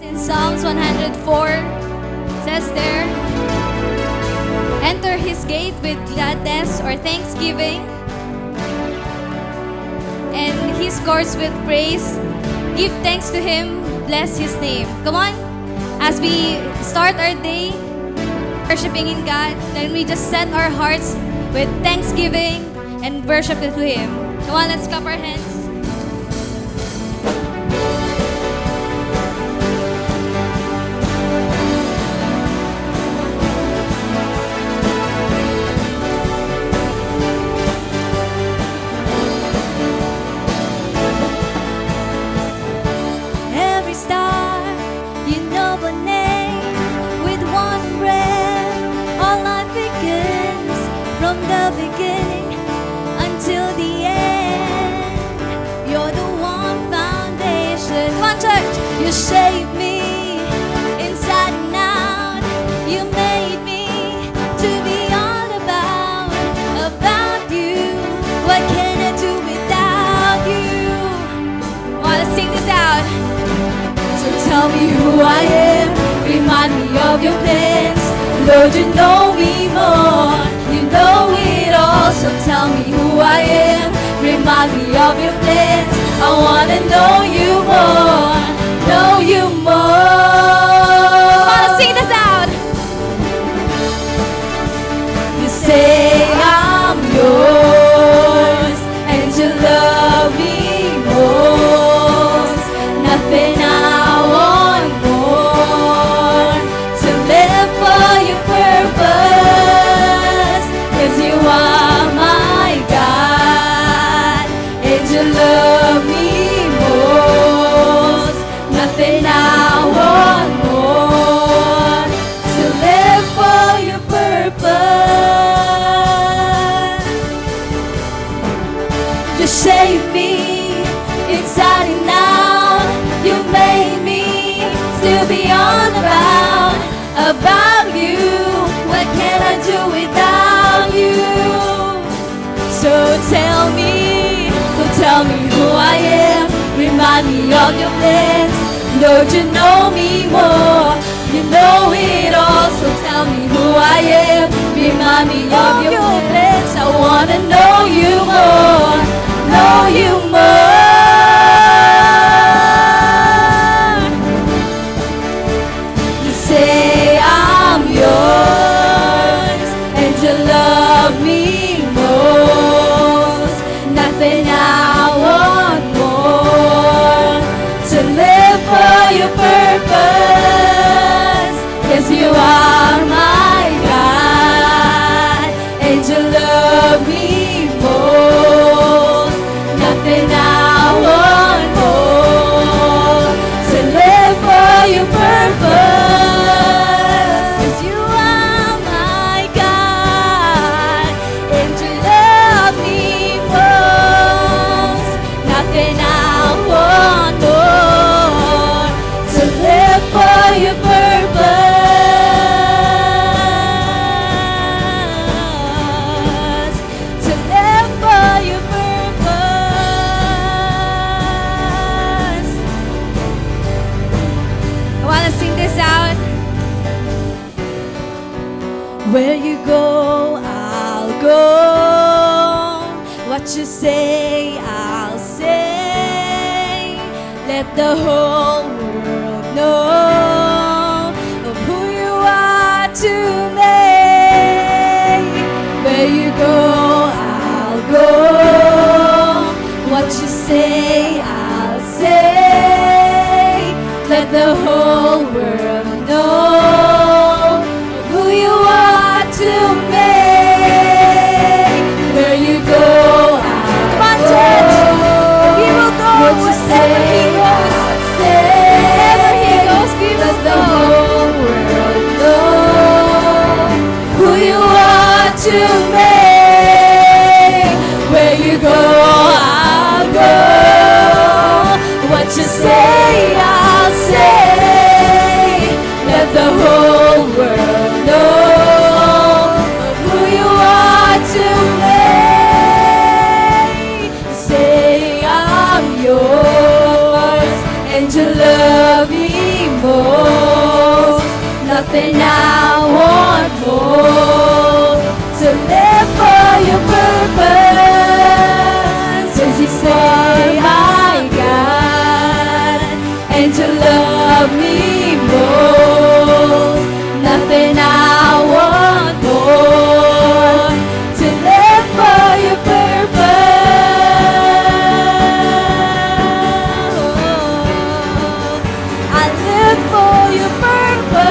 In Psalms 104, says there, enter his gate with gladness or thanksgiving, and his courts with praise. Give thanks to him, bless his name. Come on, as we start our day worshiping in God, then we just set our hearts with thanksgiving and worship to him. Come on, let's clap our hands. Every star, you know the name. With one breath, all life begins. From the beginning until the end, you're the one foundation. Come on, church! You shaped me inside and out. You made me to be all about you. What can I do without you? Wanna sing this out? So tell me who I am, remind me of your plans. Lord, you know me more, you know it all. So tell me who I am, remind me of your plans. I wanna know you more, know you more. Wanna sing this out? You say I'm yours, and you love me most. Nothing I want more to live for your purpose, 'cause you are my God, and you love me most. Nothing I want more to live for your purpose. You shape me inside and out. You made me to be all about you. What can I do without you? So tell me who I am, remind me of your plans. Lord, you know me more, you know it all. So tell me who I am, remind me of your plans. I wanna know you more, know you more. You say I'm yours, and you love me most. Nothing I want more to live for your purpose, 'cause you are my God, and you love me most. Nothing I want more to live for your purpose, 'cause you are my God, and you love me most. Nothing I want more to live for your purpose, to live for your purpose. I want to sing this out. Where you go, I'll go. What you say, I'll say. Let the whole world know of who you are to me. Where you go, I'll go. What you say, I'll say. Let the whole world know who you are to me. Where you go, I'll go. We will go. What you say, I'll say. Wherever he goes, we will go. Let the whole world know who you are to me. Where you go, I'll go. What you say, I'll say. Let the whole world know of who you are to me. Say I'm yours, and you love me more. nothing I want more. To live for your purpose, cause you say my God, and to love me more. Nothing I want more. To live for your purpose. I live for your purpose.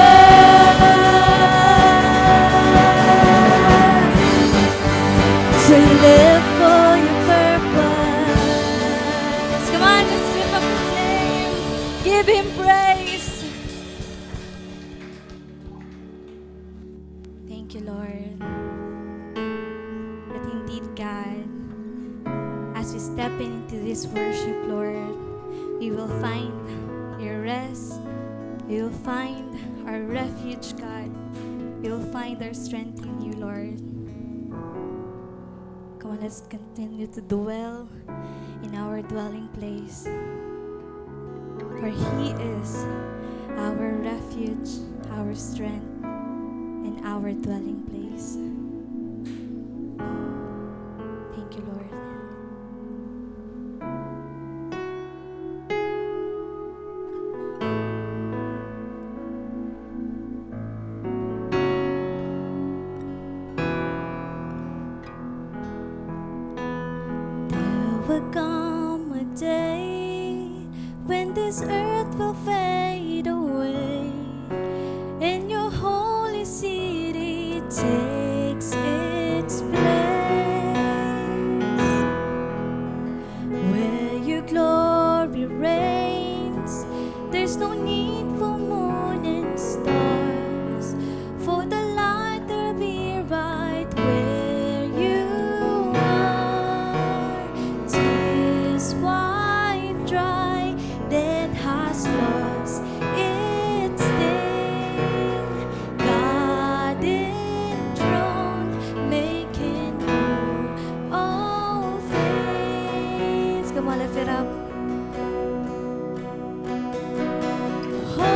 To live for your purpose. Come on, let's lift up his name. Give him praise. Thank you, Lord. That indeed, God, as we step into this worship, Lord, we will find your rest. We will find our refuge, God. We will find our strength in you, Lord. Come on, let's continue to dwell in our dwelling place. For He is our refuge, our strength, and our dwelling place. Thank you, Lord. There will come a day when this earth will fade away, and your holy city takes its place, where your glory reigns. There's no need for moon and stars, for the light will be right where you are. Tears wiped dry, that has lost its sting. God enthroned, making new all things. Come on, lift it up. Holy,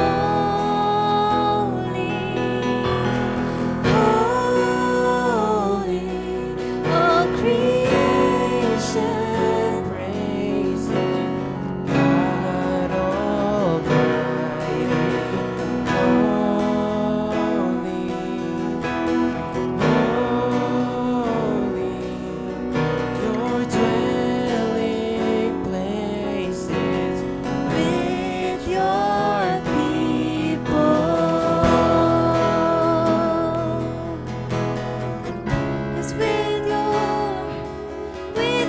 holy, all creation Praising God Almighty, holy, holy, your dwelling places with your people. It's with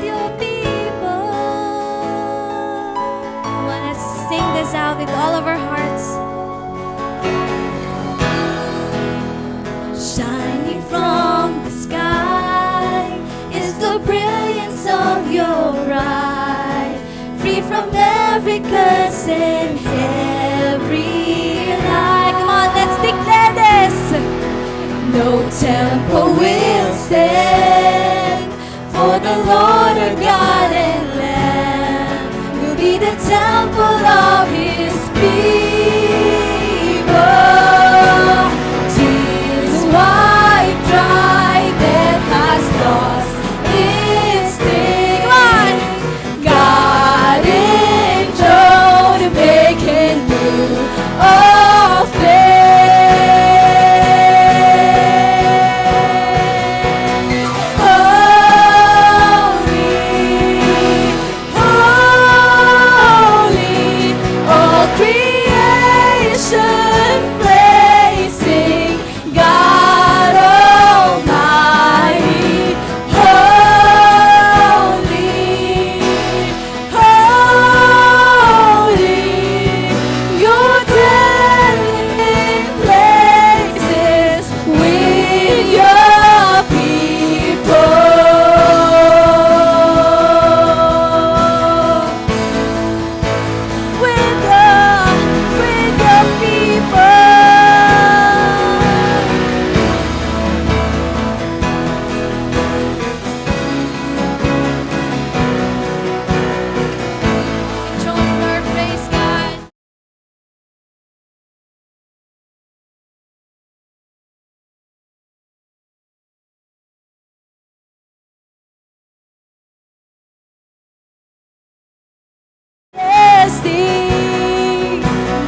your people. I want to sing this out with all of our hearts. Shining from the sky is the brilliance of your bride, free from every curse and every lie. Come on, let's declare this. No temple will stand, for the Lord our God and Lamb will be the temple of His people. Tears wiped dry, death has lost its sting. Come on! God enthroned, making majesty.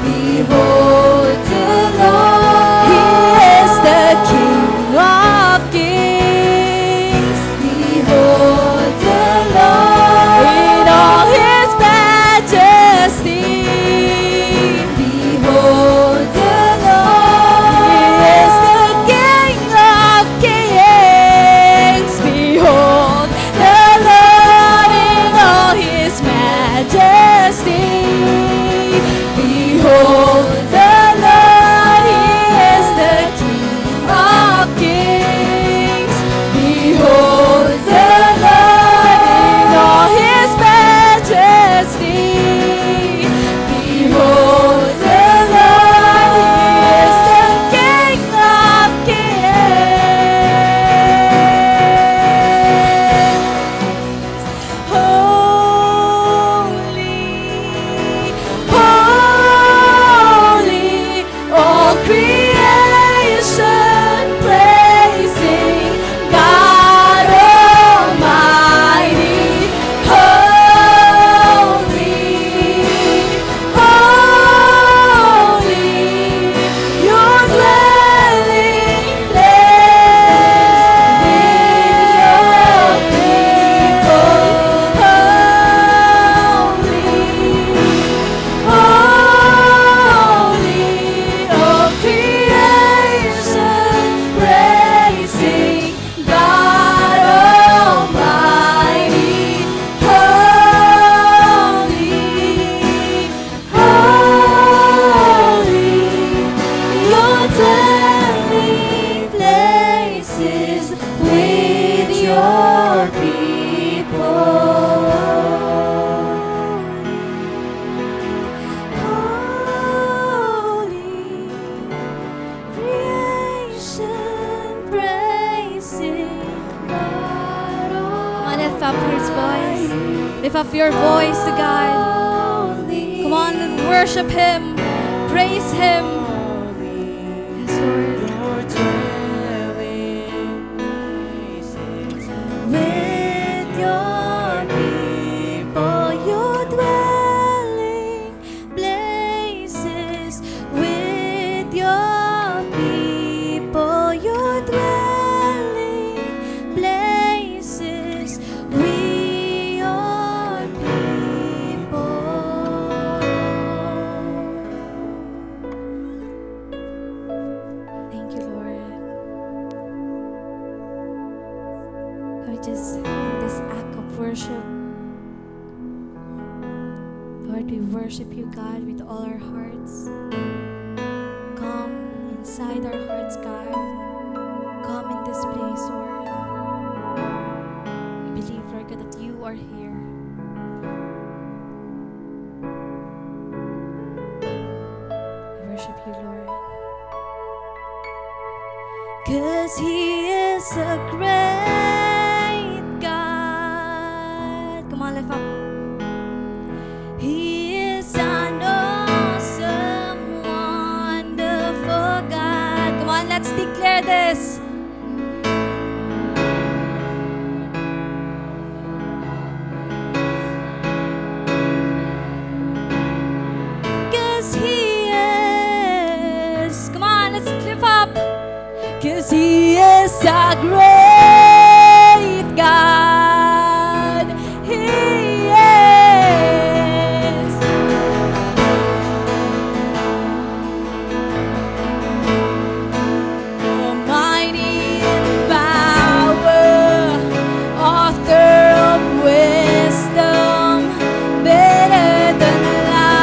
Behold the Lord, He is the King of kings. Behold the Lord in all His majesty. Behold the Lord, He is the King of kings. Behold the Lord in all His majesty. Behold the Lord, He is the King of kings. Behold the Lord in all His majesty. Behold the Lord, He is the King of kings. Holy, holy, all creation praising God Almighty. Holy, holy, your dwelling place with your people. Holy, all creation praising God Almighty. Holy, holy, your dwelling places with your people. Holy, creation praising God Almighty. Lift up His voice. Lift up your voice to God. Come on and worship Him. Praise Him. Yes, Lord. Your dwelling places With your people, your dwelling places. With your people, your dwelling places. We your people. Thank you, Lord. We just in this act of worship, Lord, we worship you, God, with all our hearts. Come inside our hearts, God. Come in this place, Lord. We believe, Lord God, that you are here. We worship you, Lord. 'Cause He is a great God. Come on, lift up. He is an awesome, wonderful God. Come on, let's declare this. 'Cause He is. Come on, let's lift up. 'Cause He is a great God. He is. Almighty in power, author of wisdom, better than life.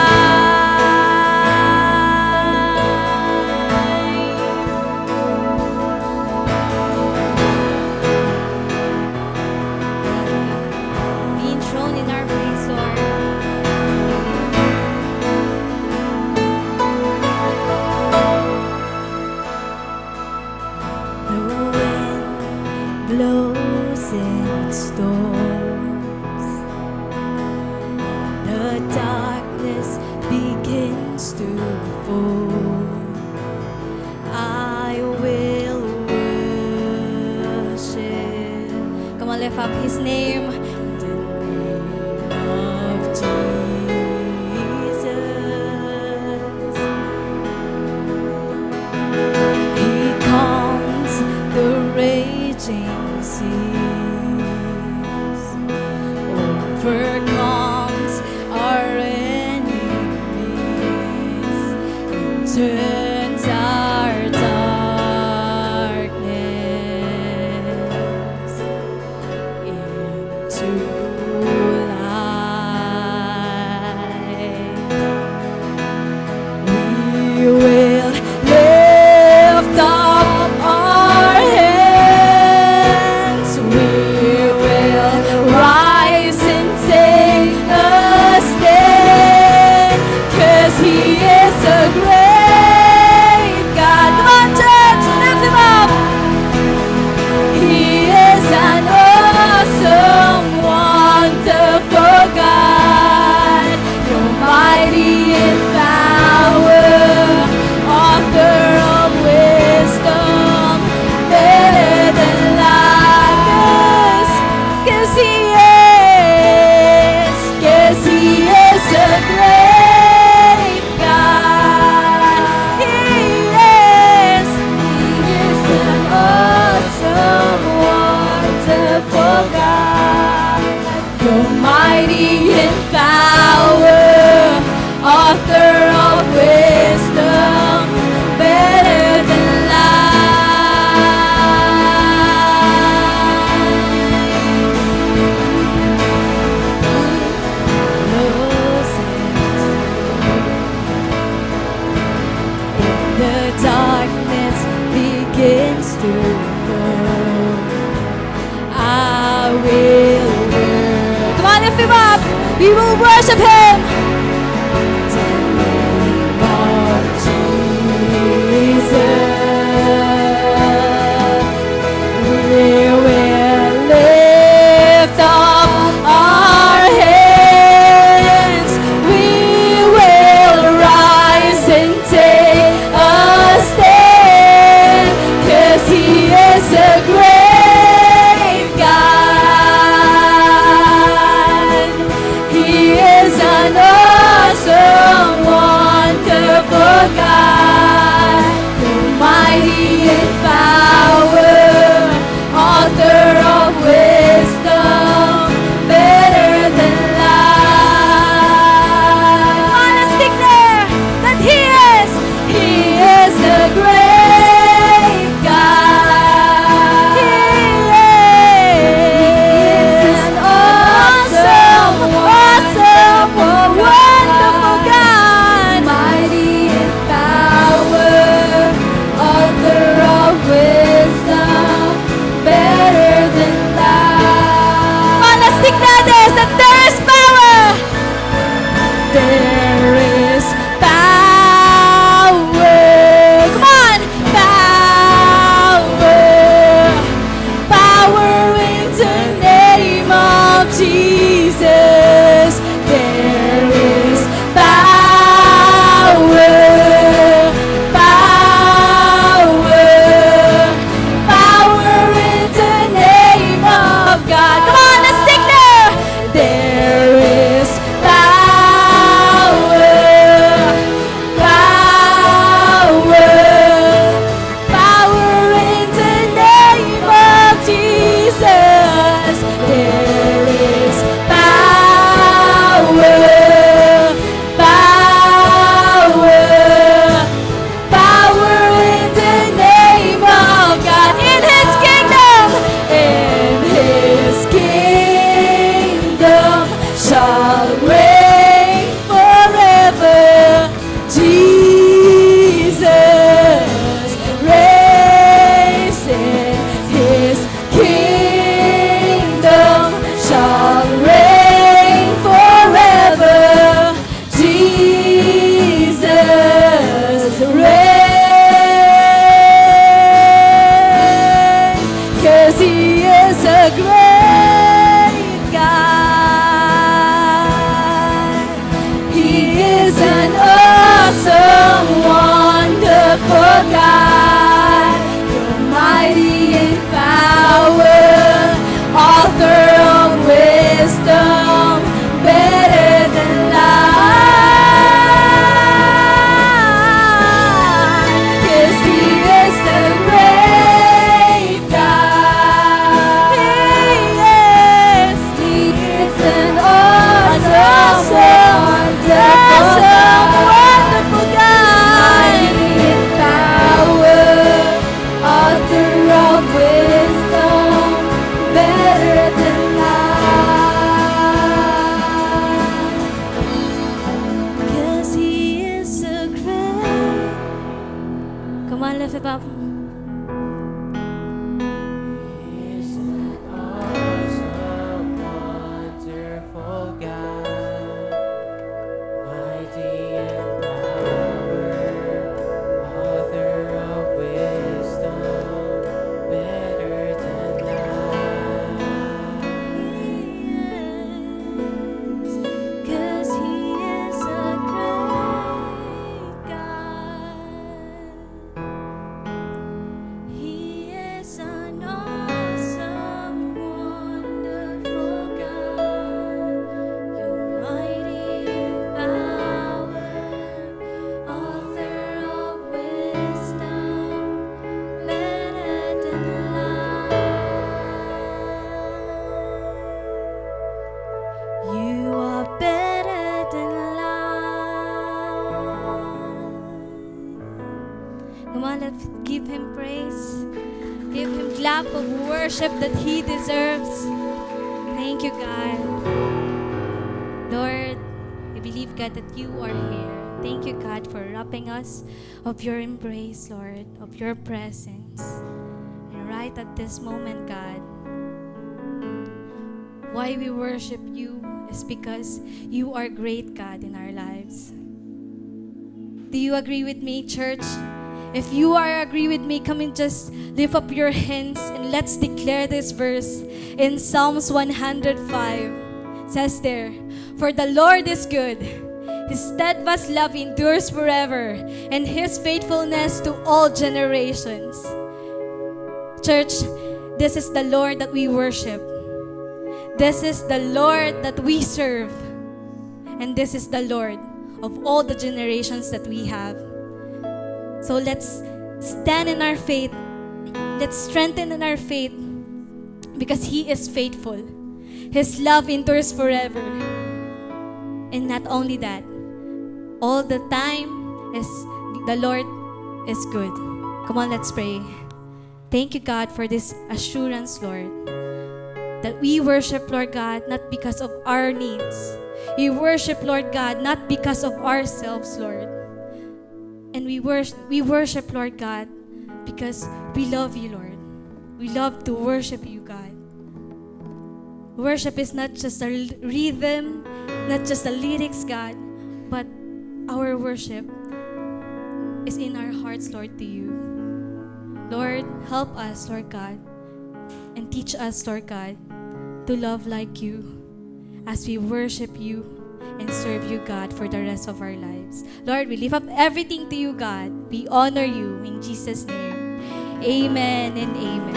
Being thrown in our place, Lord. The wind blows in storms. The darkness begins to fall. I will worship. Come on, lift up His name. The name of Jesus. the darkness begins to fall, I will worship. Come on, lift him up. We will worship him. The name of Jesus. We will lift up our hands. We will rise and take a stand, 'cause he is a great God. He is an awesome, wonderful God, mighty in power, author of wisdom, better than life. Come on, let's declare that He is the great God. He is an awesome, wonderful God, mighty in power, author of wisdom, better than life. Come on, let's declare this, that there is power. There is power. Come on, power in the name of Jesus. There is power in the name of God. Come on, let's declare. There is power in the name of Jesus. There is power in the name of God. In His kingdom, shall reign forever. Jesus reigns in His kingdom, shall reign forever. Jesus reigns, 'cause He is a great God. He is an awesome, wonderful God, mighty in power, author of wisdom, better than life. 'Cause He is the great God. He is an awesome, wonderful God, mighty in power, author of wisdom, better than life. 'Cause He is a great. Come on, lift it up. He's an awesome, wonderful God, mighty in power, author of wisdom, better than life. 'Cause He is a great God. He is an awesome, wonderful God. You're mighty in power, author of wisdom, better than life. You are better than life. Come on, let's give Him praise. Give Him clap of worship that He deserves. Thank you, God. Lord, I believe, God, that You are here. Thank you, God, for wrapping us of your embrace, Lord, of your presence. And right at this moment, God, why we worship you is because you are great, God, in our lives. Do you agree with me, church? If you are agree with me, come and just lift up your hands and let's declare this verse in Psalms 105. It says there, "For the Lord is good. His steadfast love endures forever, and His faithfulness to all generations." Church, this is the Lord that we worship. This is the Lord that we serve. And this is the Lord of all the generations that we have. So let's stand in our faith. Let's strengthen in our faith because He is faithful. His love endures forever. And not only that, all the time is the Lord is good. Come on, let's pray. Thank you, God, for this assurance, Lord, that we worship, Lord God, not because of our needs. We worship, Lord God, not because of ourselves, Lord. And we worship, Lord God, because we love you, Lord. We love to worship you, God. Worship is not just a rhythm, not just the lyrics, God, but our worship is in our hearts, Lord, to you. Lord, help us, Lord God, and teach us, Lord God, to love like you as we worship you and serve you, God, for the rest of our lives. Lord, we lift up everything to you, God. We honor you in Jesus' name. Amen and amen.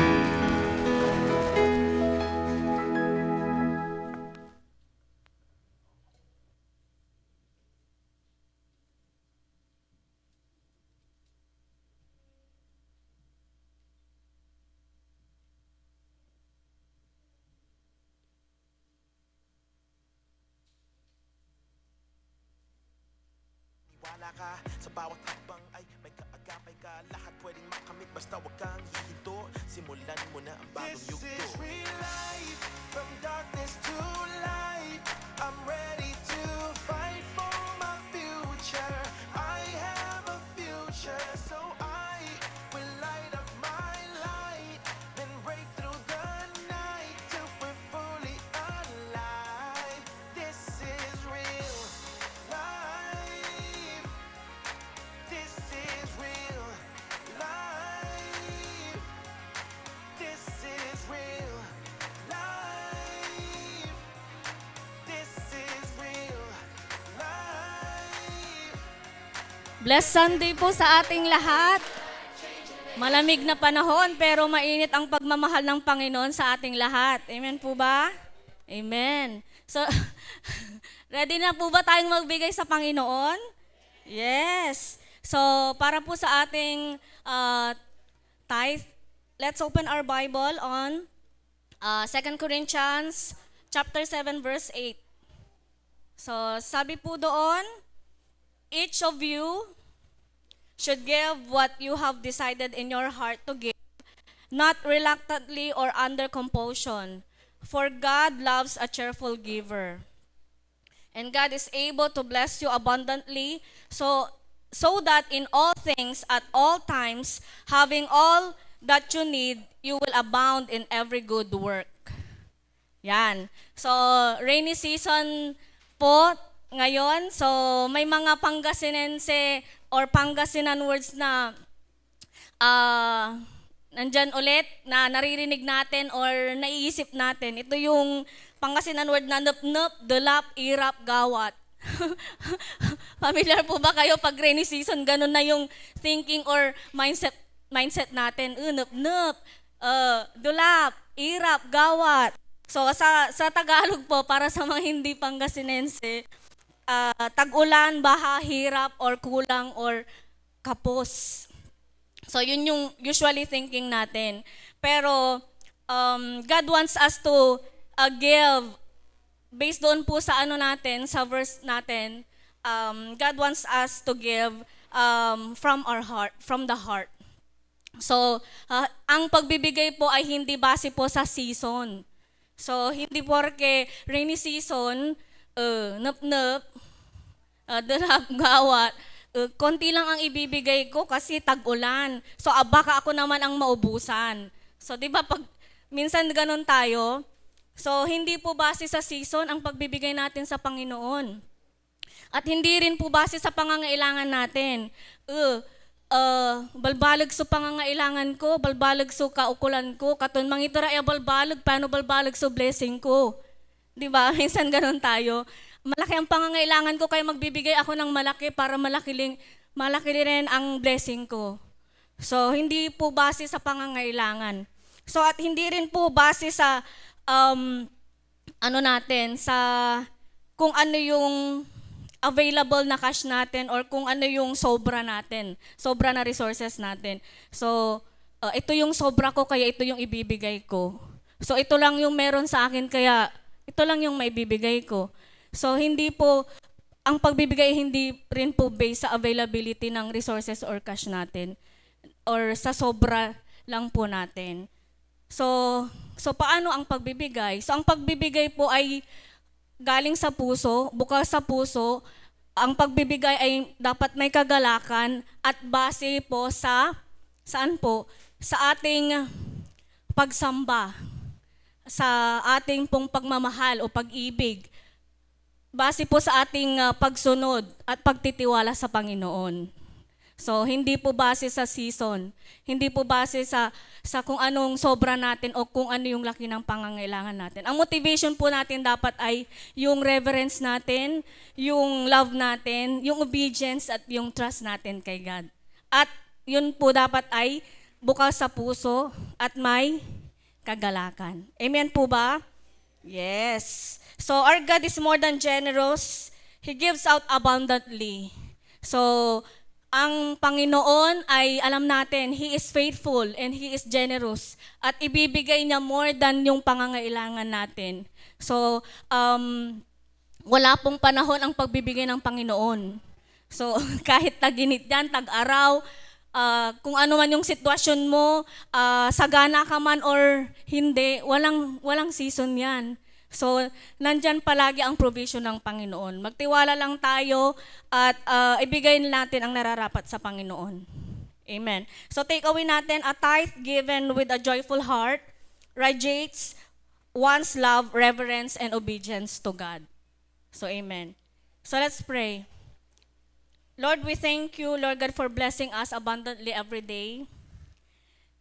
Wala ka sa bawat hakbang ay may kaagapay ka. Lahat pwedeng makamit basta wag kang hihinto. Simulan mo na ang bagong yugto. This is real life, from darkness to light. I'm ready to fight for my future. I have a future, so I will light up my light, then break through the night till we're fully alive. This is real life. This is real life. This is real life. This is real life. Blessed Sunday po sa ating lahat. Malamig na panahon pero mainit ang pagmamahal ng Panginoon sa ating lahat. Amen po ba? Amen. So, ready na po ba tayong magbigay sa Panginoon? Yes. So, para po sa ating tithe, let's open our Bible on 2 Corinthians chapter 7 verse 8. So, sabi po doon, each of you should give what you have decided in your heart to give, not reluctantly or under compulsion, for God loves a cheerful giver. And God is able to bless you abundantly, so that in all things, at all times, having all that you need, you will abound in every good work. Yan. So, rainy season po ngayon. So, may mga Pangasinense or Pangasinan words na nandyan ulit na naririnig natin or naiisip natin. Ito yung Pangasinan word na nup-nup, dulap, irap, gawat. Familiar po ba kayo pag rainy season? Ganun na yung thinking or mindset natin. Nup-nup, dulap, irap, gawat. So sa Tagalog po, para sa mga hindi Pangasinense, tag-ulan, baha, hirap, or kulang, or kapos. So yun yung usually thinking natin. Pero God wants us to give, based doon po sa ano natin, sa verse natin, God wants us to give from our heart, from the heart. So, ang pagbibigay po ay hindi base po sa season. So, hindi porke rainy season, nup-nup, Gawat. Konti lang ang ibibigay ko kasi tag-ulan. So, baka ako naman ang maubusan. So, di ba pag minsan ganun tayo, so hindi po base sa season ang pagbibigay natin sa Panginoon. At hindi rin po base sa pangangailangan natin. Balbalag so pangangailangan ko, balbalag so kaukulan ko, katon mangitara balbalag, paano balbalag so blessing ko. Di ba? Minsan ganun tayo. Malaki ang pangangailangan ko kaya magbibigay ako ng malaki para malaki rin ang blessing ko. So, hindi po base sa pangangailangan. So, at hindi rin po base sa sa kung ano yung available na cash natin or kung ano yung sobra natin, sobra na resources natin. So, ito yung sobra ko kaya ito yung ibibigay ko. So, ito lang yung meron sa akin kaya ito lang yung maibibigay ko. So, ang pagbibigay hindi rin po based sa availability ng resources or cash natin or sa sobra lang po natin. So paano ang pagbibigay? So, ang pagbibigay po ay galing sa puso, bukas sa puso. Ang pagbibigay ay dapat may kagalakan at base po saan po? Sa ating pagsamba, sa ating pong pagmamahal o pag-ibig. Base po sa ating pagsunod at pagtitiwala sa Panginoon. So, hindi po base sa season. Hindi po base sa kung anong sobra natin o kung ano yung laki ng pangangailangan natin. Ang motivation po natin dapat ay yung reverence natin, yung love natin, yung obedience at yung trust natin kay God. At yun po dapat ay bukas sa puso at may kagalakan. Amen po ba? Yes. So, our God is more than generous. He gives out abundantly. So, ang Panginoon ay alam natin, He is faithful and He is generous. At ibibigay niya more than yung pangangailangan natin. So, wala pong panahon ang pagbibigay ng Panginoon. So, kahit tag-init yan, tag-araw, kung ano man yung sitwasyon mo, sagana ka man or hindi, walang season yan. So, nandyan palagi ang provision ng Panginoon. Magtiwala lang tayo at ibigay natin ang nararapat sa Panginoon. Amen. So, take away natin, a tithe given with a joyful heart radiates one's love, reverence, and obedience to God. So, amen. So, let's pray. Lord, we thank you, Lord God, for blessing us abundantly every day.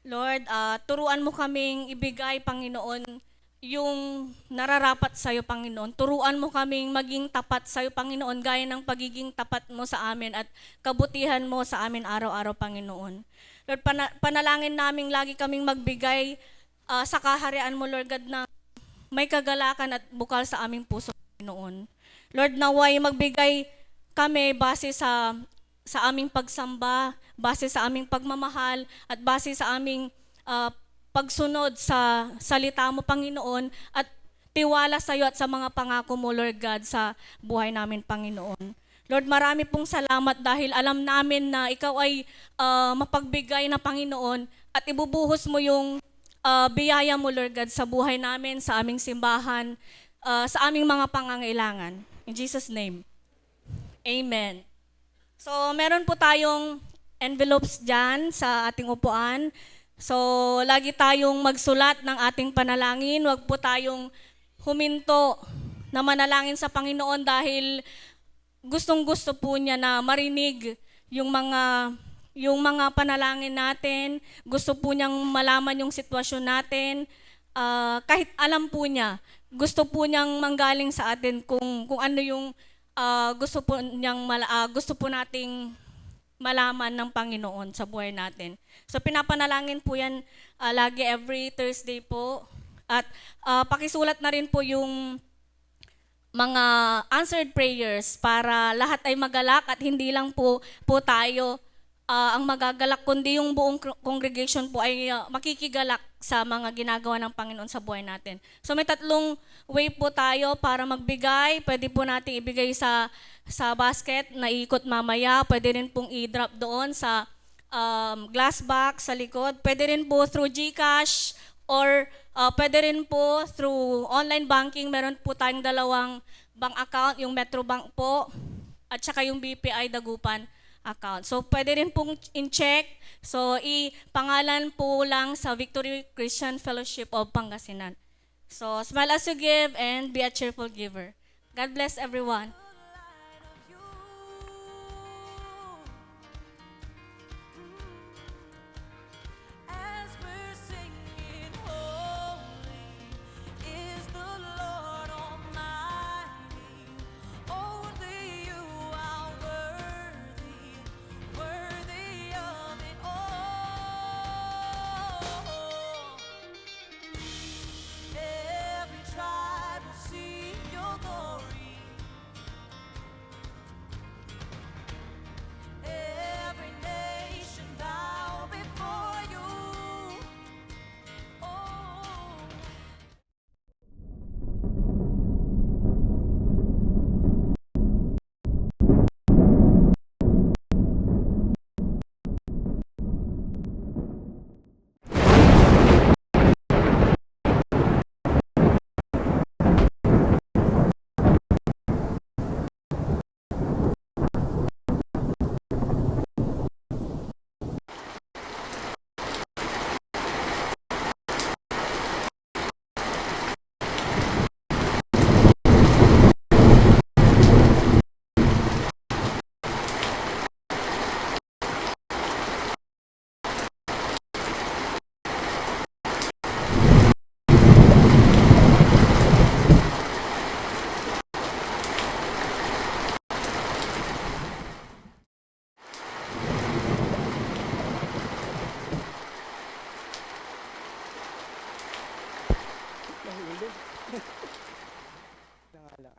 Lord, turuan mo kaming ibigay, Panginoon, yung nararapat sa'yo, Panginoon. Turuan mo kaming maging tapat sa'yo, Panginoon, gaya ng pagiging tapat mo sa amin at kabutihan mo sa amin araw-araw, Panginoon. Lord, panalangin namin lagi kaming magbigay sa kaharian mo, Lord God, na may kagalakan at bukal sa aming puso, Panginoon. Lord, naway magbigay kami base sa aming pagsamba, base sa aming pagmamahal, at base sa aming pagsunod sa salita mo, Panginoon, at tiwala sa iyo at sa mga pangako mo, Lord God, sa buhay namin, Panginoon. Lord, marami pong salamat dahil alam namin na ikaw ay mapagbigay na Panginoon at ibubuhos mo yung biyaya mo, Lord God, sa buhay namin, sa aming simbahan, sa aming mga pangangailangan. In Jesus' name, Amen. So, meron po tayong envelopes dyan sa ating upuan. So, lagi tayong magsulat ng ating panalangin. Huwag po tayong huminto na manalangin sa Panginoon dahil gustong-gusto po niya na marinig yung mga panalangin natin. Gusto po niyang malaman yung sitwasyon natin. Kahit alam po niya, gusto po niyang manggaling sa atin kung ano yung gusto po nating malaman ng Panginoon sa buhay natin. So pinapanalangin po yan lagi every Thursday po. At pakisulat na rin po yung mga answered prayers para lahat ay magalak at hindi lang po tayo ang magagalak, kundi yung buong congregation po ay makikigalak sa mga ginagawa ng Panginoon sa buhay natin. So may tatlong way po tayo para magbigay. Pwede po natin ibigay sa basket na iikot mamaya. Pwede rin pong i-drop doon sa glass box sa likod. Pwede rin po through GCash or pwede rin po through online banking. Meron po tayong dalawang bank account, yung Metro Bank po at saka yung BPI Dagupan account. So pwede rin pong in-check. So pangalan po lang sa Victory Christian Fellowship of Pangasinan. So smile as you give and be a cheerful giver. God bless everyone. As we're singing, holy is the Lord Almighty. Only you are worthy, worthy of it all. Every tribe will see your glory. Every nation bow before you. Oh.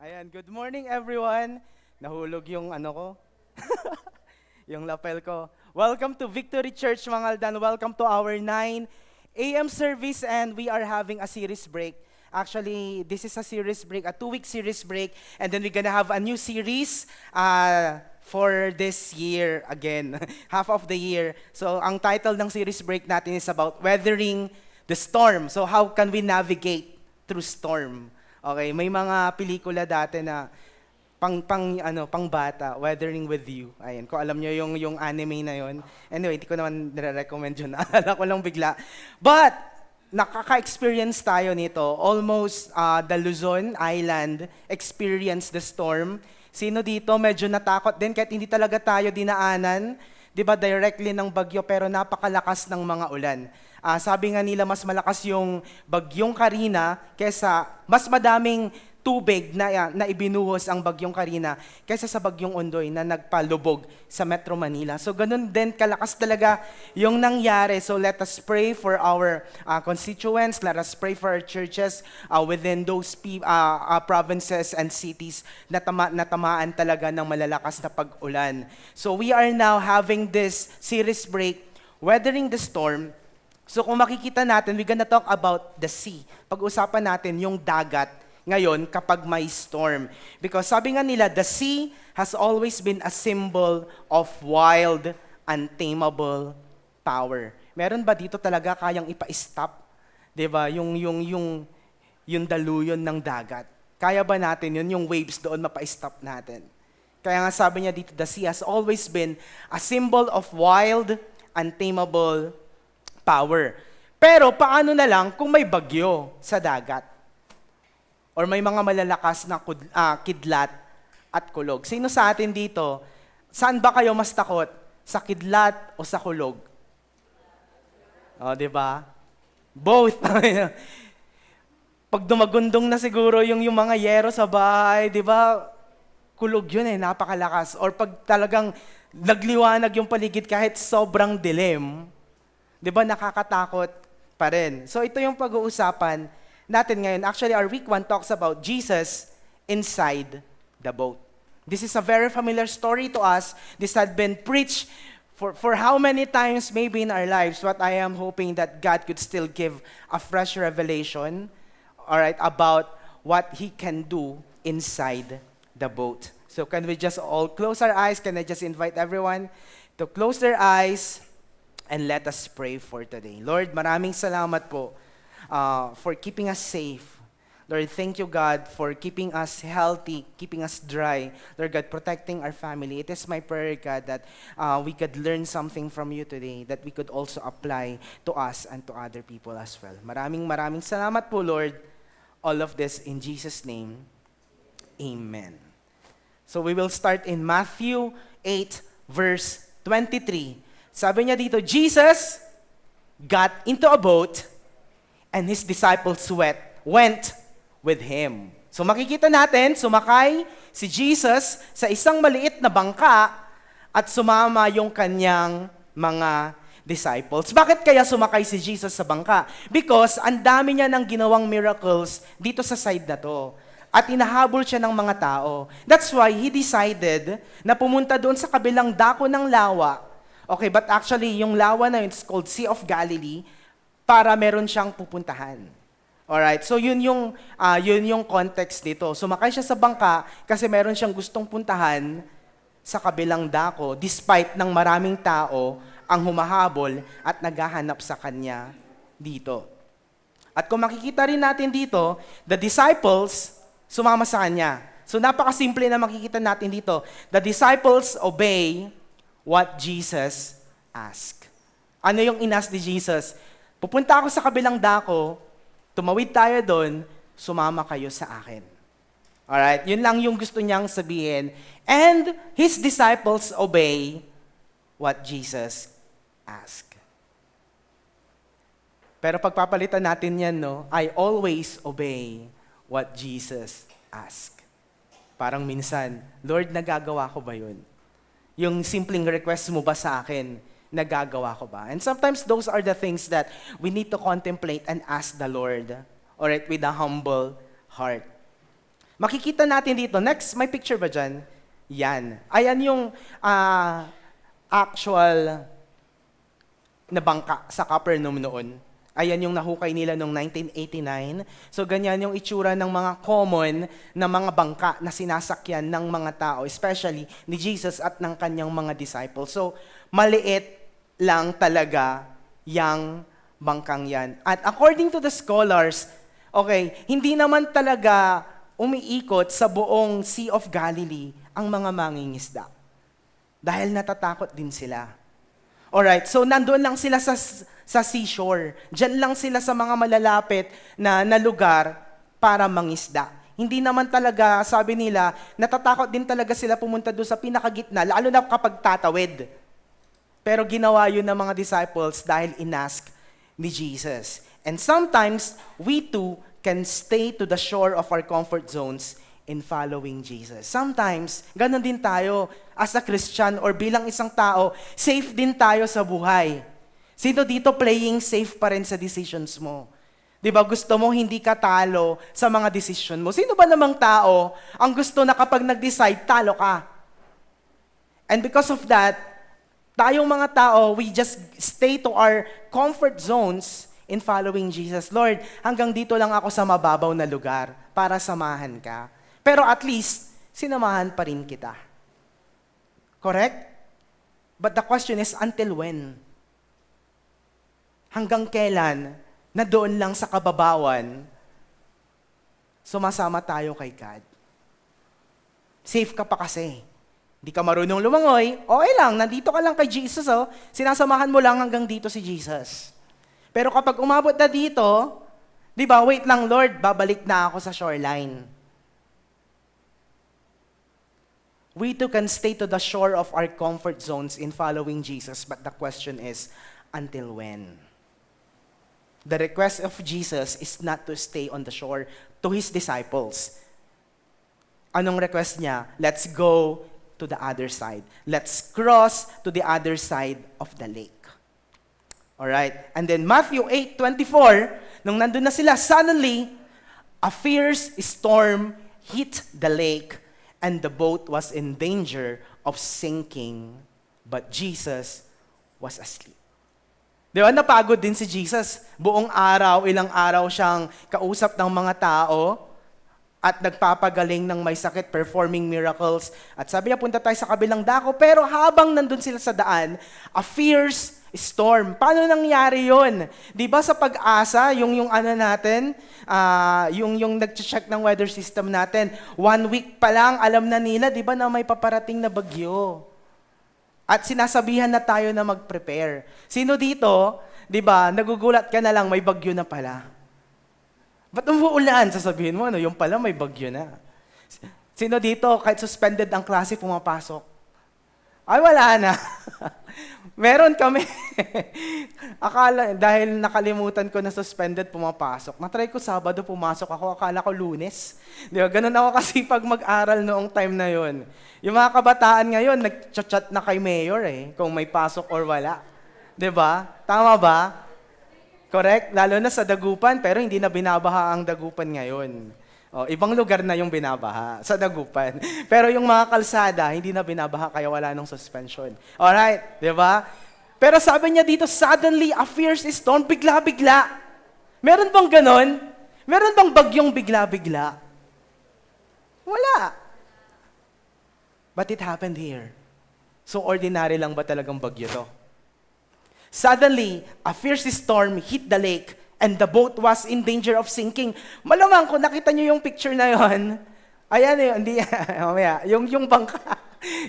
Ayan, good morning everyone. Nahulog yung ano ko, yung lapel ko. Welcome to Victory Church Mangaldan. Welcome to our 9 a.m. service and we are having a series break. Actually, this is a series break, a 2-week series break, and then we're gonna have a new series for this year again, half of the year. So, ang title ng series break natin is about weathering the storm. So, how can we navigate through storm? Okay, may mga pelikula dati na pang bata, Weathering with You. Ayun, kung alam niyo yung anime na yon. Anyway, hindi ko naman nire-recommend yun. Naalala ko lang bigla. But nakaka-experience tayo nito. Almost the Luzon Island experienced the storm. Sino dito medyo natakot din kahit hindi talaga tayo dinaanan, 'di ba, directly ng bagyo pero napakalakas ng mga ulan. Sabi nga nila mas malakas yung bagyong Karina kaysa mas madaming tubig na ibinuhos ang bagyong Karina kaysa sa bagyong Ondoy na nagpalubog sa Metro Manila. So ganun din kalakas talaga yung nangyari. So let us pray for our constituents, let us pray for our churches within those provinces and cities na tamaan talaga ng malalakas na pag-ulan. So we are now having this series break, Weathering the Storm. So kung makikita natin, we're gonna talk about the sea. Pag-usapan natin yung dagat ngayon kapag may storm. Because sabi nga nila, the sea has always been a symbol of wild, untamable power. Meron ba dito talaga kayang ipa-stop? 'Di ba? Yung daluyon ng dagat. Kaya ba natin yun, yung waves doon mapa-stop natin? Kaya nga sabi niya dito, the sea has always been a symbol of wild, untamable power. Pero paano na lang kung may bagyo sa dagat? Or may mga malalakas na kidlat at kulog? Sino sa atin dito, saan ba kayo mas takot? Sa kidlat o sa kulog? O, di ba? Both. Pag dumagundong na siguro yung mga yero sa bahay, di ba? Kulog yun napakalakas. Or pag talagang nagliwanag yung paligid kahit sobrang dilim, di ba nakakatakot pa rin? So ito yung pag-uusapan natin ngayon. Actually, our week 1 talks about Jesus inside the boat. This is a very familiar story to us. This had been preached for how many times maybe in our lives. What I am hoping that God could still give a fresh revelation, all right, about what He can do inside the boat. So can we just all close our eyes? Can I just invite everyone to close their eyes and let us pray for today. Lord, maraming salamat po for keeping us safe. Lord, thank you, God, for keeping us healthy, keeping us dry. Lord God, protecting our family. It is my prayer, God, that we could learn something from you today that we could also apply to us and to other people as well. Maraming salamat po, Lord. All of this in Jesus' name. Amen. So we will start in Matthew 8, verse 23. Sabi niya dito, Jesus got into a boat and his disciples went with him. So makikita natin, sumakay si Jesus sa isang maliit na bangka at sumama yung kanyang mga disciples. Bakit kaya sumakay si Jesus sa bangka? Because ang dami niya ng ginawang miracles dito sa side na to. At inahabol siya ng mga tao. That's why he decided na pumunta doon sa kabilang dako ng lawa. Okay, but actually, yung lawa na yun, it's called Sea of Galilee, para meron siyang pupuntahan. Alright, so yun yung context dito. Sumakay siya sa bangka kasi meron siyang gustong puntahan sa kabilang dako despite ng maraming tao ang humahabol at naghahanap sa kanya dito. At kung makikita rin natin dito, the disciples sumama sa kanya. So napakasimple na makikita natin dito. The disciples obey what Jesus asked. Ano yung inas ni Jesus? Pupunta ako sa kabilang dako, tumawid tayo doon, sumama kayo sa akin. Alright, yun lang yung gusto niyang sabihin. And his disciples obey what Jesus asked. Pero pagpapalitan natin yan, no? I always obey what Jesus asked. Parang minsan, Lord, nagagawa ko ba yun? Yung simpleng request mo ba sa akin, nagagawa ko ba? And sometimes those are the things that we need to contemplate and ask the Lord. Alright, with a humble heart. Makikita natin dito, next, may picture ba dyan? Yan. Ayan yung actual na bangka sa Capernaum noon. Ayan yung nahukay nila noong 1989. So ganyan yung itsura ng mga common na mga bangka na sinasakyan ng mga tao, especially ni Jesus at ng kanyang mga disciples. So maliit lang talaga yang bangkang yan. At according to the scholars, okay, hindi naman talaga umiikot sa buong Sea of Galilee ang mga mangingisda. Dahil natatakot din sila. Alright, so nandoon lang sila sa seashore. Diyan lang sila sa mga malalapit na lugar para mangisda. Hindi naman talaga, sabi nila, natatakot din talaga sila pumunta doon sa pinakagitna, lalo na kapag tatawid. Pero ginawa yun ng mga disciples dahil inask ni Jesus. And sometimes, we too can stay to the shore of our comfort zones in following Jesus. Sometimes, ganun din tayo as a Christian or bilang isang tao, safe din tayo sa buhay. Sino dito playing safe pa rin sa decisions mo? Di ba gusto mo hindi ka talo sa mga decision mo? Sino ba namang tao ang gusto na kapag nag-decide, talo ka? And because of that, tayong mga tao, we just stay to our comfort zones in following Jesus. Lord, hanggang dito lang ako sa mababaw na lugar para samahan ka. Pero at least, sinamahan pa rin kita. Correct? But the question is, until when? Hanggang kailan na doon lang sa kababawan, sumasama tayo kay God? Safe ka pa kasi. Hindi ka marunong lumangoy, okay lang, nandito ka lang kay Jesus, oh. Sinasamahan mo lang hanggang dito si Jesus. Pero kapag umabot na dito, di ba, wait lang Lord, babalik na ako sa shoreline. We too can stay to the shore of our comfort zones in following Jesus, but the question is, until when? The request of Jesus is not to stay on the shore to His disciples. Anong request niya? Let's go to the other side. Let's cross to the other side of the lake. Alright? And then Matthew 8:24, nung nandun na sila, suddenly, a fierce storm hit the lake and the boat was in danger of sinking, but Jesus was asleep. Di ba, napagod din si Jesus. Buong araw, ilang araw siyang kausap ng mga tao at nagpapagaling ng may sakit, performing miracles. At sabi niya, punta tayo sa kabilang dako. Pero habang nandun sila sa daan, a fierce storm. Paano nangyari yon? Di ba sa pag-asa, yung ano natin, yung nag-check ng weather system natin, 1 week pa lang, alam na nila, di ba na may paparating na bagyo? At sinasabihan na tayo na mag-prepare. Sino dito, di ba, nagugulat ka na lang, may bagyo na pala. Ba't umuulan? Sasabihin mo, yung pala may bagyo na. Sino dito, kahit suspended ang klase, pumapasok? Ay, wala na. Meron kami. Akala, dahil nakalimutan ko na suspended, pumapasok. Natry ko Sabado, pumasok ako. Akala ko Lunes. Di ba? Ganun ako kasi pag mag-aral noong time na yon. Yung mga kabataan ngayon, nag-chat na kay Mayor kung may pasok or wala. Di ba? Tama ba? Correct? Lalo na sa Dagupan, pero hindi na binabaha ang Dagupan ngayon. Ibang lugar na yung binabaha sa Dagupan. Pero yung mga kalsada, hindi na binabaha kaya wala nung suspension. Alright, di ba? Pero sabi niya dito, suddenly a fierce storm, bigla-bigla. Meron bang ganon? Meron bang bagyong bigla-bigla? Wala. But it happened here. So ordinary lang ba talagang bagyo to? Suddenly, a fierce storm hit the lake and the boat was in danger of sinking. Malamang kung nakita niyo yung picture na yon, ayan hindi, mamaya, yung bangka,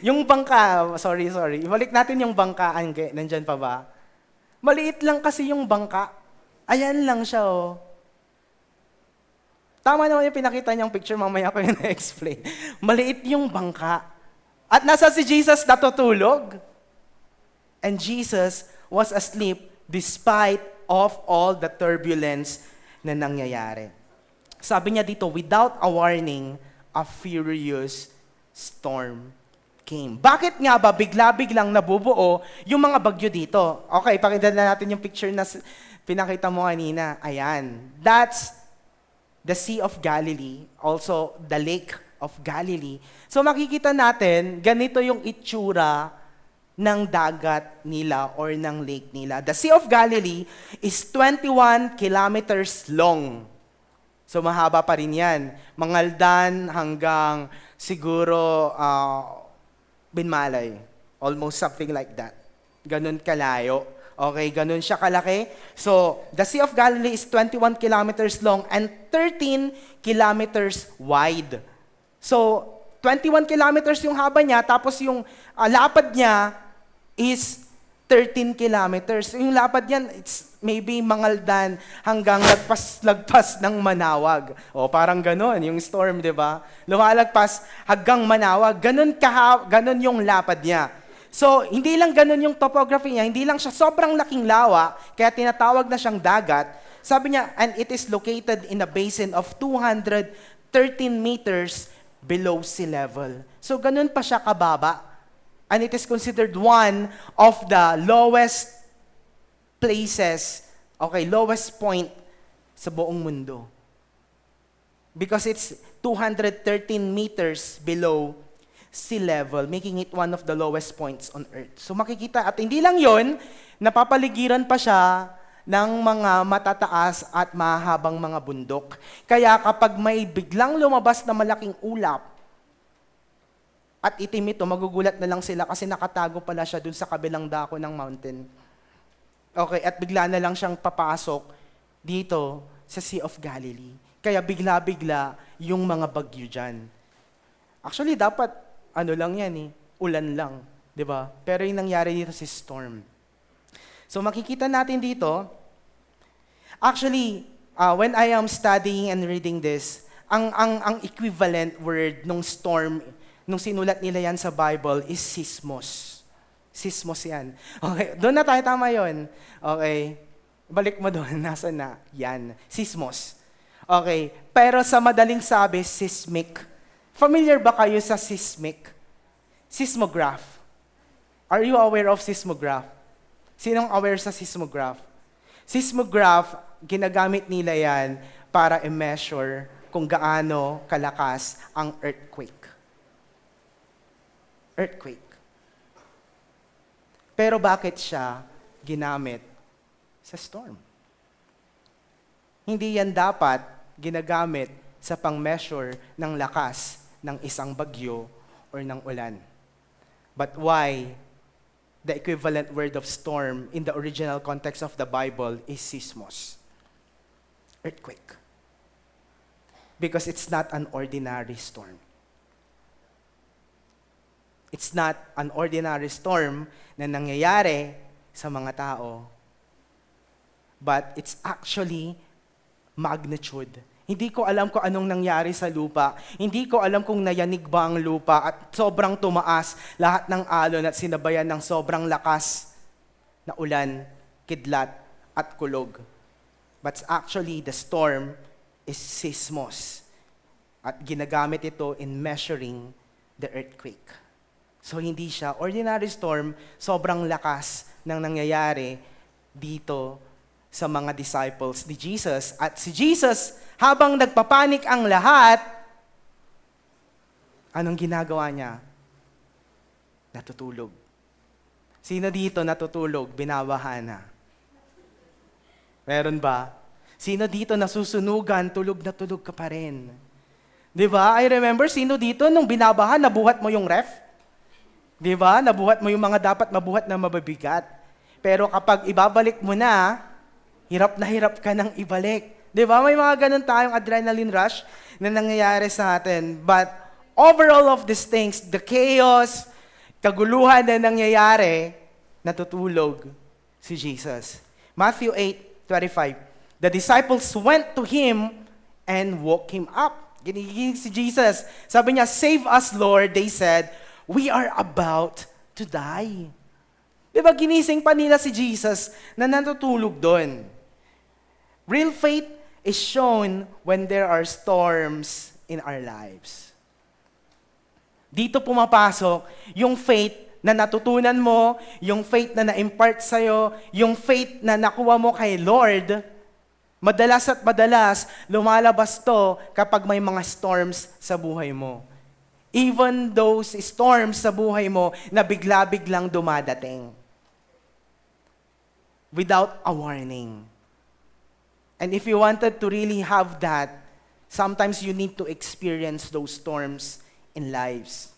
yung bangka, sorry, ibalik natin yung bangka, nandyan pa ba? Maliit lang kasi yung bangka, ayan lang siya Tama naman yung pinakita niyang picture, mamaya ko yung na-explain. Maliit yung bangka. At nasa si Jesus natutulog. And Jesus was asleep despite of all the turbulence na nangyayari. Sabi niya dito, without a warning, a furious storm came. Bakit nga ba bigla-biglang nabubuo yung mga bagyo dito? Okay, pakita na natin yung picture na pinakita mo kanina. Ayan. That's the Sea of Galilee, also the Lake of Galilee. So makikita natin, ganito yung itsura ng dagat nila or ng lake nila. The Sea of Galilee is 21 kilometers long. So mahaba pa rin yan. Mangaldan hanggang siguro Binmalay. Almost something like that. Ganun kalayo. Okay, ganun siya kalaki. So, the Sea of Galilee is 21 kilometers long and 13 kilometers wide. So, 21 kilometers yung haba niya, tapos yung lapad niya is 13 kilometers. Yung lapad yan, it's maybe Mangaldan hanggang lagpas ng Manawag. Parang ganon, yung storm, di ba? Lumalagpas hanggang Manawag. Ganon yung lapad niya. So, hindi lang ganon yung topography niya, hindi lang siya sobrang laking lawa, kaya tinatawag na siyang dagat. Sabi niya, and it is located in a basin of 213 meters below sea level. So, ganon pa siya kababa. And it is considered one of the lowest places, lowest point sa buong mundo. Because it's 213 meters below sea level, making it one of the lowest points on earth. So makikita, at hindi lang yon, napapaligiran pa siya ng mga matataas at mahabang mga bundok. Kaya kapag may biglang lumabas na malaking ulap, at itim ito, magugulat na lang sila kasi nakatago pala siya dun sa kabilang dako ng mountain. Okay, at bigla na lang siyang papasok dito sa Sea of Galilee. Kaya bigla-bigla yung mga bagyo dyan. Actually, dapat, lang yan ulan lang, di ba? Pero yung nangyari dito si storm. So makikita natin dito, actually, when I am studying and reading this, ang equivalent word nung storm, nung sinulat nila yan sa Bible is sismos. Sismos yan. Okay, doon na tayo, tama yun. Okay, balik mo doon, nasa na? Yan, sismos. Okay, pero sa madaling sabi, seismic. Familiar ba kayo sa seismic? Seismograph. Are you aware of seismograph? Sinong aware sa seismograph? Seismograph, ginagamit nila yan para i-measure kung gaano kalakas ang earthquake. Earthquake. Pero bakit siya ginamit sa storm? Hindi yan dapat ginagamit sa pang-measure ng lakas ng isang bagyo or ng ulan. But why the equivalent word of storm in the original context of the Bible is seismos. Earthquake. Because it's not an ordinary storm. It's not an ordinary storm na nangyayari sa mga tao, but it's actually magnitude. Hindi ko alam kung anong nangyari sa lupa. Hindi ko alam kung nayanig ba ang lupa at sobrang tumaas lahat ng alon at sinabayan ng sobrang lakas na ulan, kidlat, at kulog. But actually, the storm is seismos. At ginagamit ito in measuring the earthquake. So hindi siya ordinary storm, sobrang lakas ng nangyayari dito sa mga disciples ni Jesus. At si Jesus, habang nagpapanik ang lahat, anong ginagawa niya? Natutulog. Sino dito natutulog? Binabahan na. Meron ba? Sino dito nasusunugan, tulog na tulog ka pa rin? Di ba? I remember, sino dito nung binabahan, nabuhat mo yung ref? Di ba? Nabuhat mo yung mga dapat mabuhat na mababigat. Pero kapag ibabalik mo na hirap ka nang ibalik. Di ba? May mga ganun tayong adrenaline rush na nangyayari sa atin. But overall of these things, the chaos, kaguluhan na nangyayari, natutulog si Jesus. Matthew 8:25. The disciples went to him and woke him up. Ginigising si Jesus. Sabi niya, "Save us, Lord," they said. "We are about to die." Diba ginising pa nila si Jesus na natutulog doon. Real faith is shown when there are storms in our lives. Dito pumapasok yung faith na natutunan mo, yung faith na na-impart sa'yo, yung faith na nakuha mo kay Lord. Madalas at madalas, lumalabas to kapag may mga storms sa buhay mo. Even those storms sa buhay mo na bigla-biglang dumadating. Without a warning. And if you wanted to really have that, sometimes you need to experience those storms in lives.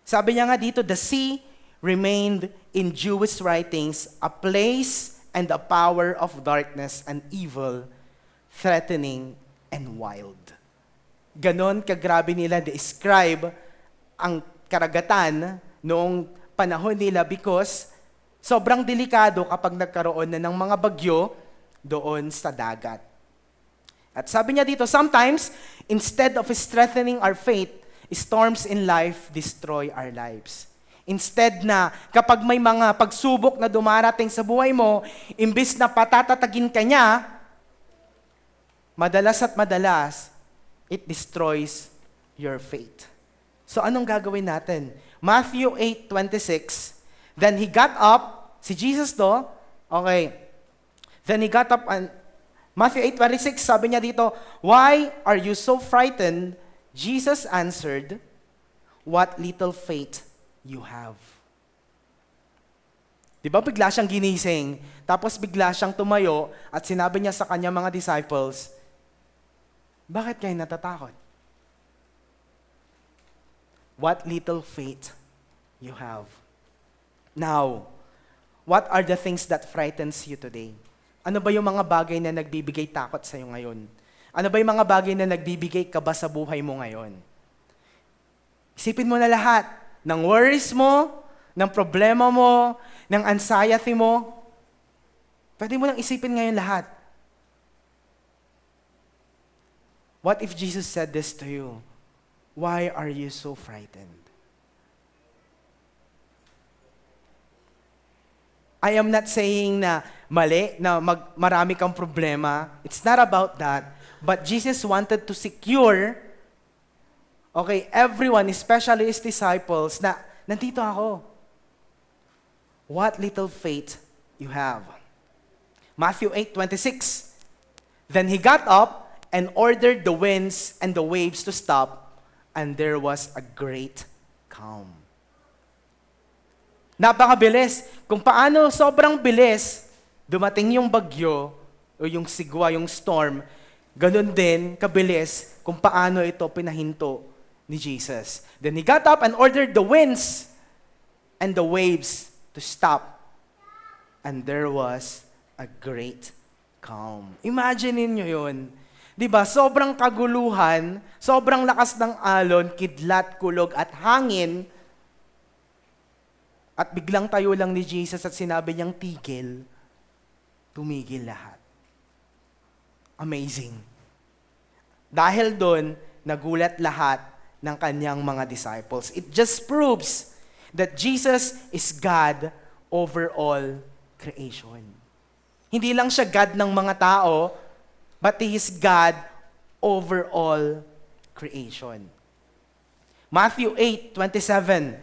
Sabi niya nga dito, the sea remained in Jewish writings a place and a power of darkness and evil, threatening and wild. Ganon kagrabe nila describe ang karagatan noong panahon nila because sobrang delikado kapag nagkaroon na ng mga bagyo doon sa dagat. At sabi niya dito, sometimes, instead of strengthening our faith, storms in life destroy our lives. Instead na kapag may mga pagsubok na dumarating sa buhay mo, imbis na patatatagin ka niya, madalas at madalas, it destroys your faith. So anong gagawin natin? Matthew 8:26, then he got up, si Jesus to, okay, then he got up and, Matthew 8:26, sabi niya dito, "Why are you so frightened?" Jesus answered, "What little faith you have." Di ba bigla siyang ginising, tapos bigla siyang tumayo at sinabi niya sa kanya mga disciples, "Bakit kayo natatakot? What little faith you have." Now, what are the things that frightens you today? Ano ba yung mga bagay na nagbibigay takot sa iyo ngayon? Ano ba yung mga bagay na nagbibigay kaba sa buhay mo ngayon? Isipin mo na lahat ng worries mo, ng problema mo, ng anxiety mo. Pwede mo nang isipin ngayon lahat. What if Jesus said this to you? Why are you so frightened? I am not saying na mali, na marami kang problema. It's not about that. But Jesus wanted to secure, okay, everyone, especially his disciples, na nandito ako. What little faith you have. Matthew 8:26. Then he got up and ordered the winds and the waves to stop, and there was a great calm. Napakabilis. Kung paano sobrang bilis dumating yung bagyo o yung sigwa, yung storm, ganun din kabilis kung paano ito pinahinto ni Jesus. Then he got up and ordered the winds and the waves to stop. And there was a great calm. Imagine niyo yun. 'Di ba? Sobrang kaguluhan, sobrang lakas ng alon, kidlat, kulog at hangin. At biglang tayo lang ni Jesus at sinabi niyang tigil, tumigil lahat. Amazing. Dahil doon, nagulat lahat ng kanyang mga disciples. It just proves that Jesus is God over all creation. Hindi lang siya God ng mga tao, but He is God over all creation. Matthew 8:27.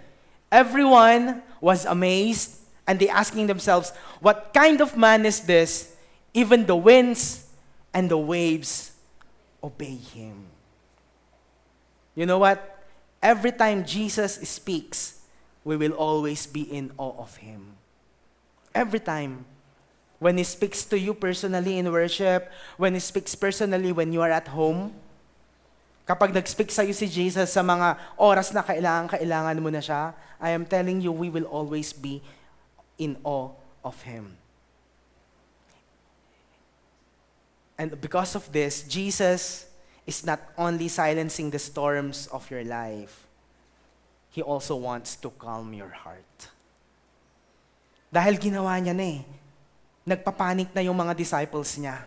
Everyone was amazed, and they asking themselves, "What kind of man is this? Even the winds and the waves obey Him." You know what? Every time Jesus speaks, we will always be in awe of Him. Every time. When He speaks to you personally in worship, when He speaks personally when you are at home, kapag nag-speak sa'yo si Jesus sa mga oras na kailangan mo na siya, I am telling you, we will always be in awe of Him. And because of this, Jesus is not only silencing the storms of your life, He also wants to calm your heart. Dahil ginawa niya na eh. Nagpapanik na yung mga disciples niya.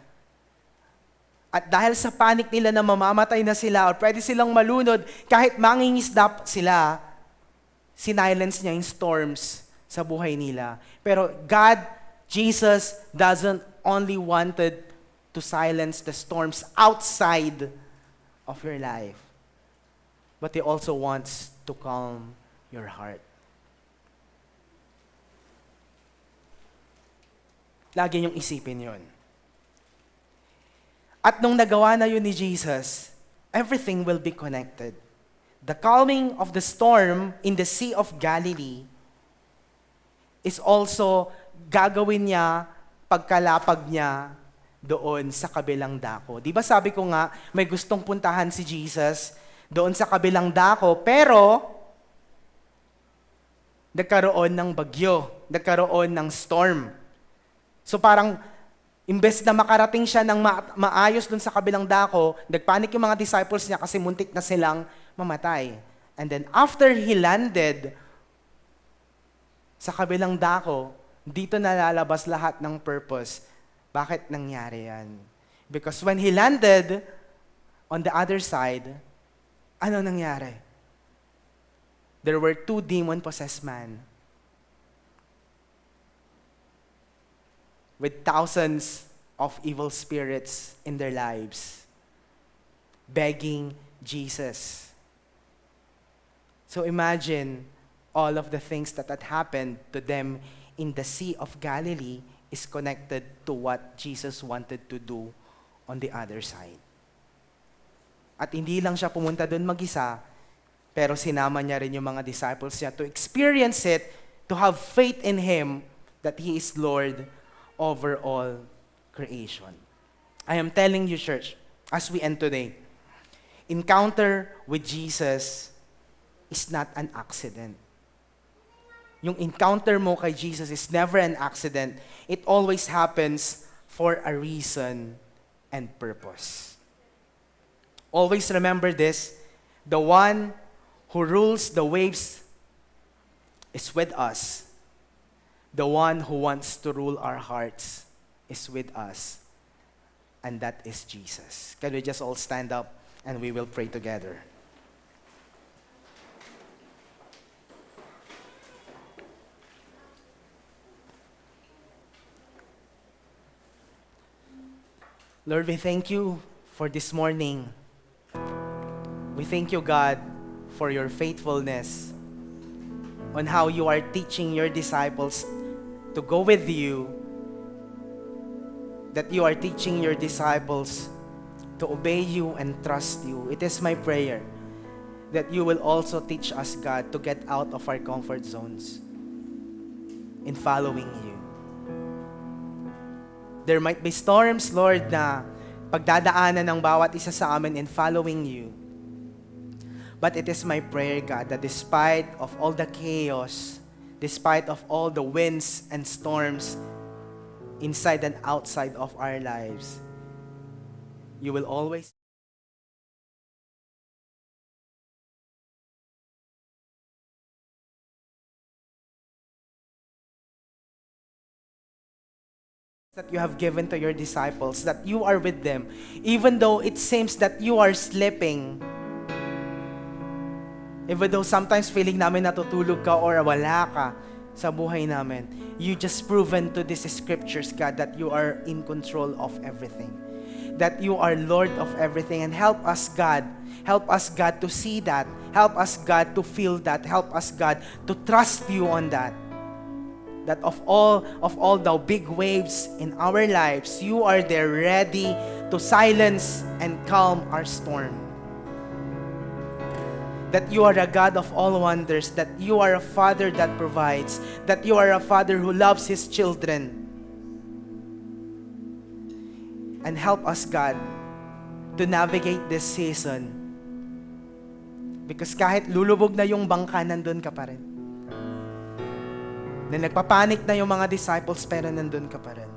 At dahil sa panic nila na mamamatay na sila or pwede silang malunod, kahit mangingisda sila, sinilence niya yung storms sa buhay nila. Pero God, Jesus, doesn't only wanted to silence the storms outside of your life, but He also wants to calm your heart. Lagi niyong isipin yun. At nung nagawa na yun ni Jesus, everything will be connected. The calming of the storm in the Sea of Galilee is also gagawin niya pagkalapag niya doon sa kabilang dako. Di ba sabi ko nga, may gustong puntahan si Jesus doon sa kabilang dako, pero nagkaroon ng bagyo, nagkaroon ng storm. So parang, imbes na makarating siya ng maayos dun sa kabilang dako, nagpanik yung mga disciples niya kasi muntik na silang mamatay. And then after He landed sa kabilang dako, dito nalalabas lahat ng purpose. Bakit nangyari yan? Because when He landed on the other side, ano nangyari? There were 2 demon-possessed men with thousands of evil spirits in their lives, begging Jesus. So imagine all of the things that had happened to them in the Sea of Galilee is connected to what Jesus wanted to do on the other side. At hindi lang siya pumunta doon mag-isa, pero sinama niya rin yung mga disciples niya to experience it, to have faith in Him that He is Lord over all creation. I am telling you, church, as we end today, encounter with Jesus is not an accident. Yung encounter mo kay Jesus is never an accident. It always happens for a reason and purpose. Always remember this, the one who rules the waves is with us. The one who wants to rule our hearts is with us, and that is Jesus. Can we just all stand up and we will pray together? Lord, we thank you for this morning. We thank you, God, for your faithfulness on how you are teaching your disciples to go with you, that you are teaching your disciples to obey you and trust you. It is my prayer that you will also teach us, God, to get out of our comfort zones in following you. There might be storms, Lord, na pagdadaanan ng bawat isa sa amin in following you. But it is my prayer, God, that despite of all the chaos despite of all the winds and storms inside and outside of our lives, you will always that you have given to your disciples, that you are with them, even though it seems that you are slipping. Even though sometimes feeling namin natutulog ka or wala ka sa buhay namin, you just proven to these scriptures, God, that you are in control of everything. That you are Lord of everything. And help us, God. Help us, God, to see that. Help us, God, to feel that. Help us, God, to trust you on that. That of all the big waves in our lives, you are there ready to silence and calm our storm. That you are a God of all wonders, that you are a Father that provides, that you are a Father who loves His children. And help us, God, to navigate this season. Because kahit lulubog na yung bangka, nandun ka pa rin. Na nagpapanik na yung mga disciples, pero nandun ka pa rin.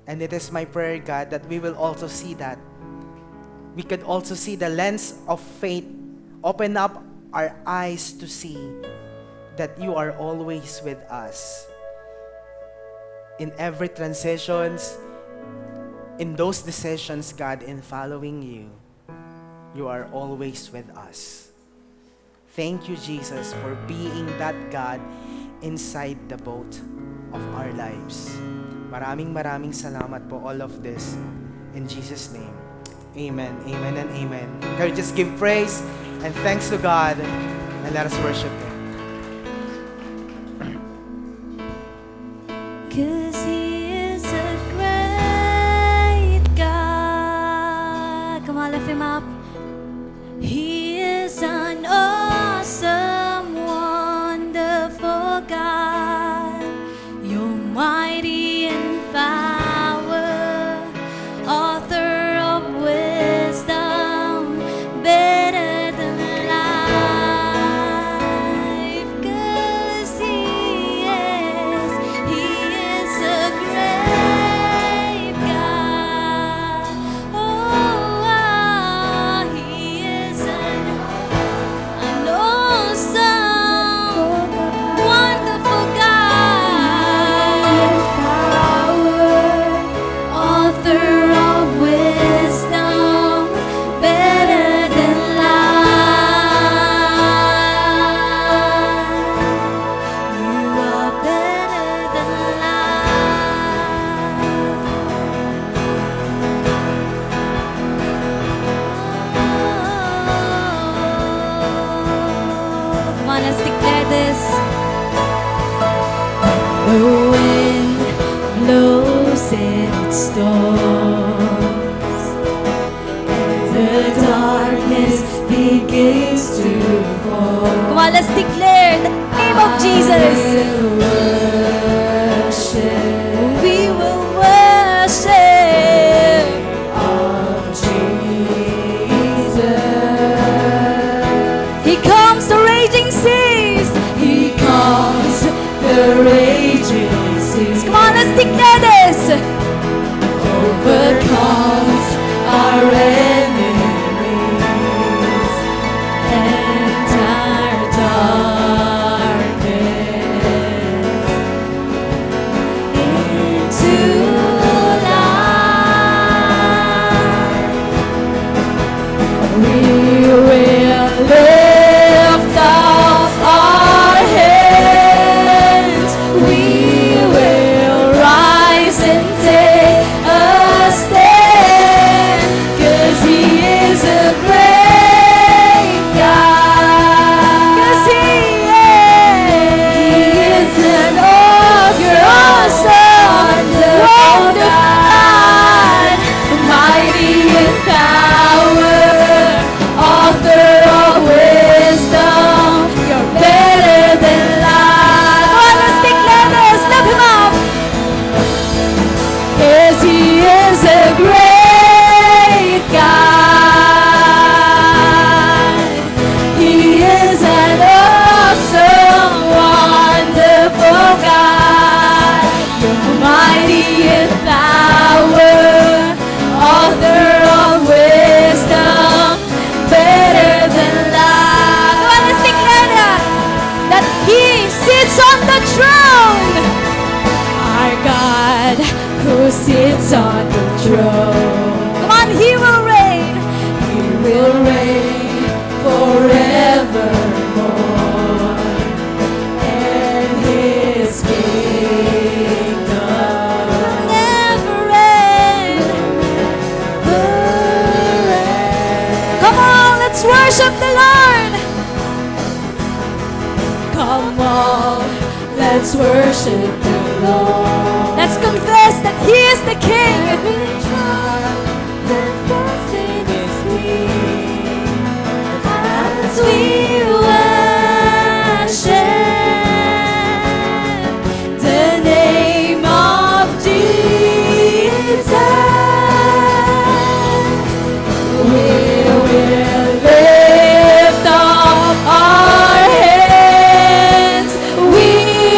And it is my prayer, God, that we will also see that. We could also see the lens of faith. Open up our eyes to see that you are always with us. In every transitions, in those decisions, God, in following you, you are always with us. Thank you, Jesus, for being that God inside the boat of our lives. Maraming salamat po, all of this. In Jesus' name, amen, amen, and amen. Can we just give praise and thanks to God, and let us worship Him. 'Cause He is a great God. Come on, lift Him up. He is an awesome, wonderful God. You're mighty in power, author of wisdom, better than life. 'Cause He is a great God. Oh, He is an awesome, wonderful God. Author of wisdom, better than life. You are better than life. Come on, let's declare this. The wind blows and it storms, the darkness begins to fall. Come on, let's declare the name of Jesus. We will worship of Jesus. He comes the raging seas. He comes the raging seas. Come on, let's declare this. Overcomes our enemies and our darkness into light. We will lift up our hands. We will rise and take a stand. God who sits on the throne. Come on, He will reign. He will reign forevermore. And His kingdom will never end. Come on, let's worship the Lord. Come on, let's worship the Lord. Let's confess that He is the King. Every tribe that falls in His King. As we worship the name of Jesus, we will lift up our hands. We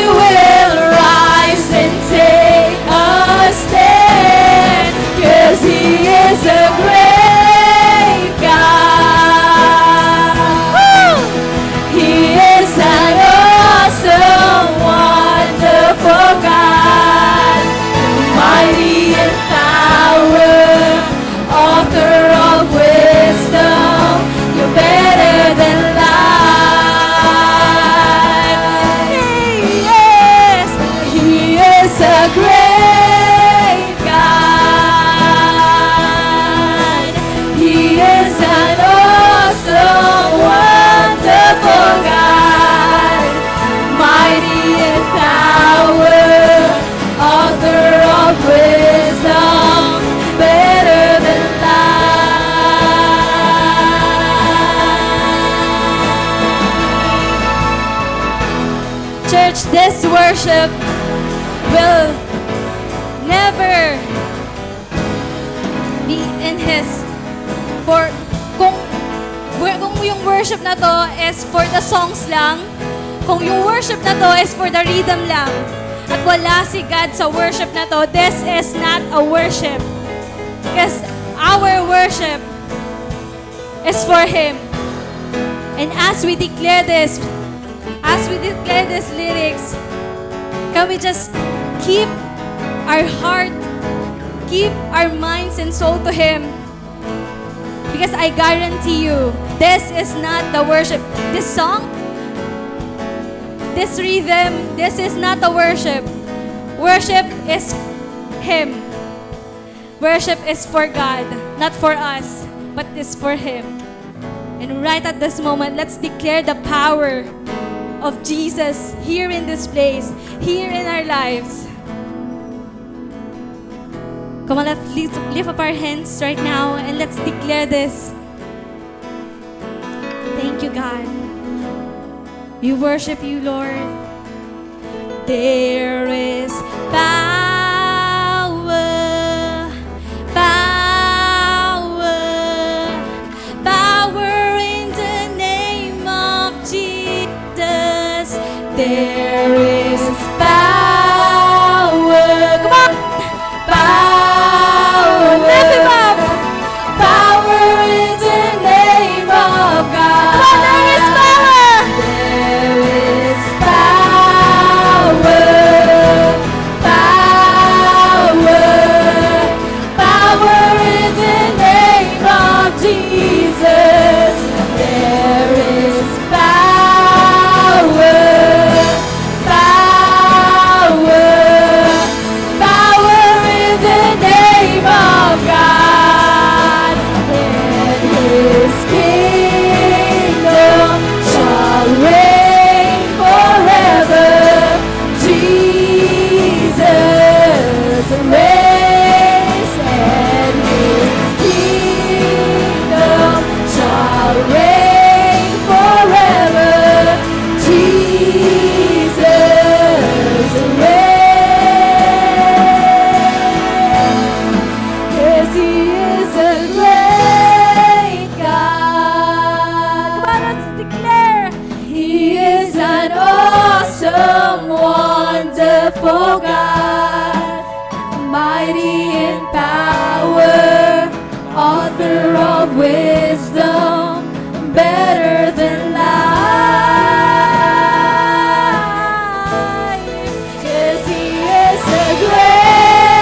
will rise and take a stand, 'cause He is a great God. Woo! He is an awesome, wonderful God, mighty in power, author of wisdom. You're better than life. Yes, He is a great God. He is an awesome, wonderful God, mighty in power, author of wisdom, better than life. Church, this worship will never be in His. For kung yung worship na to is for the songs lang, kung yung worship na to is for the rhythm lang, at wala si God sa worship na to, this is not a worship. Because our worship is for Him. And as we declare these lyrics, can we just keep our heart, keep our minds and soul to Him? Because I guarantee you, this is not the worship. This song, this rhythm, this is not the worship. Worship is Him. Worship is for God, not for us, but is for Him. And right at this moment, let's declare the power of Jesus here in this place, here in our lives. Come on, let's lift up our hands right now and let's declare this. Thank you, God. We worship you, Lord. There is power, power, power in the name of Jesus. There is power. Come on. Power. Lift him up. Power in the name of God. Come on, there is power. There is power. Power. Power in the name of Jesus. There is power. Power. Power in the name of God. And His kingdom shall reign forever. Jesus reigns, and His kingdom shall reign forever. Jesus reigns. Yes, He is a great God. Come on, let's declare. He is an awesome, wonderful God, mighty in power, author of wisdom, better than life. Yes, He is a great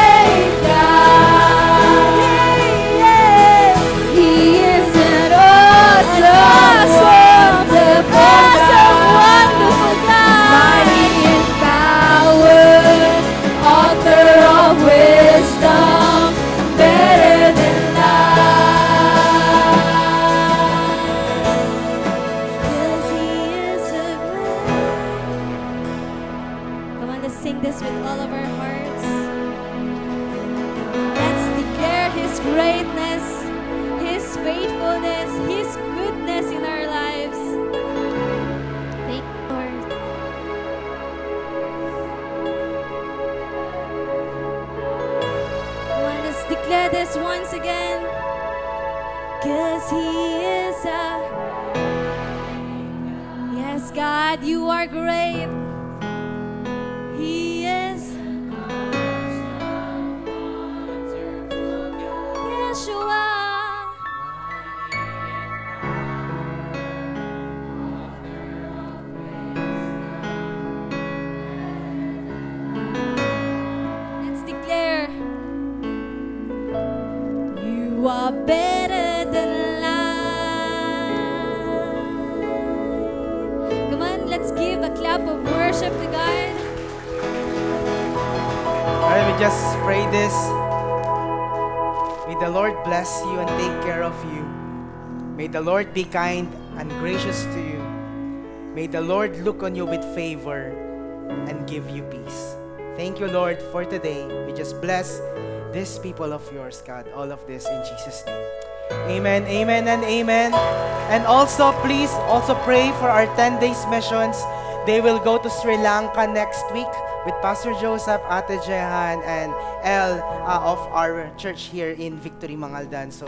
get this once again. 'Cause He is a yes, God, you are great. He is Yeshua. Let's declare. You are better than life. Come on, let's give a clap of worship to God. Alright, we just pray this. May the Lord bless you and take care of you. May the Lord be kind and gracious to you. May the Lord look on you with favor and give you peace. Thank you, Lord, for today. We just bless these people of yours, God. All of this in Jesus' name. Amen, amen, and amen. And also, please also pray for our 10 days missions. They will go to Sri Lanka next week with Pastor Joseph, Ate Jehan, and El of our church here in Victory, Mangaldan. So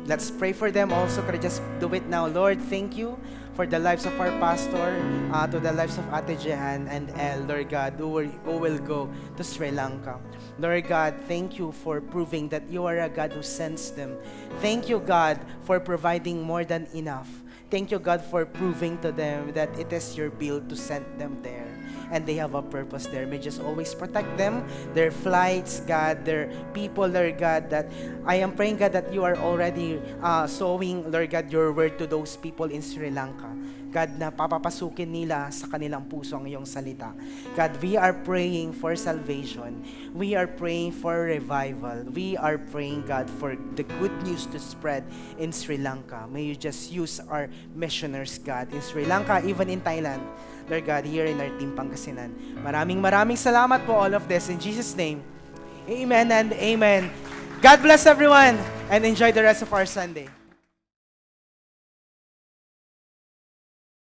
let's pray for them also. Can I just do it now? Lord, thank you for the lives of our pastor, to the lives of Ate Jehan and El, Lord God, who will go to Sri Lanka. Lord God, thank you for proving that you are a God who sends them. Thank you, God, for providing more than enough. Thank you, God, for proving to them that it is your will to send them there. And they have a purpose there. May just always protect them, their flights, God, their people, Lord God, that I am praying, God, that you are already sowing, Lord God, your word to those people in Sri Lanka. God, na papapasukin nila sa kanilang puso ang iyong salita. God, we are praying for salvation. We are praying for revival. We are praying, God, for the good news to spread in Sri Lanka. May you just use our missioners, God, in Sri Lanka, even in Thailand. Lord God, here in our team Pangasinan. Maraming salamat po all of this. In Jesus' name, amen and amen. God bless everyone and enjoy the rest of our Sunday.